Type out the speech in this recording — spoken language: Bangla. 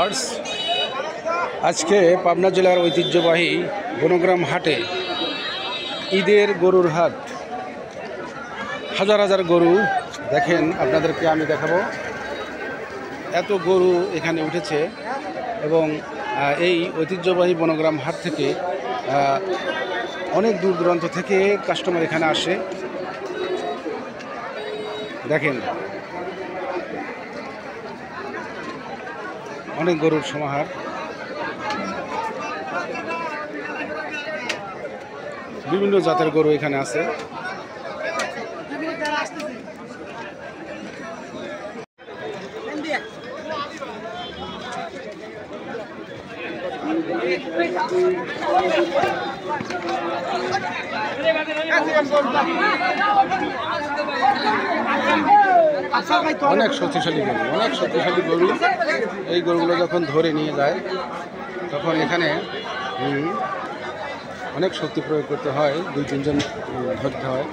ভিউয়ার্স, আজকে পাবনা জেলার ঐতিহ্যবাহী বনগ্রাম হাটে ঈদের গরুর হাট। হাজার হাজার গরু দেখেন, আপনাদেরকে আমি দেখাবো। এত গরু এখানে উঠেছে এবং এই ঐতিহ্যবাহী বনগ্রাম হাট থেকে অনেক দূর দূরান্ত থেকে কাস্টমার এখানে আসে। দেখেন, অনেক গরুর সমাহার। বিভিন্ন জাতের গরু এখানে আছে। অনেক শক্তিশালী গরু, অনেক শক্তিশালী গরু। এই গরুগুলো যখন ধরে নিয়ে যায় তখন এখানে অনেক শক্তি প্রয়োগ করতে হয়, 2-3 জন ধরতে হয়।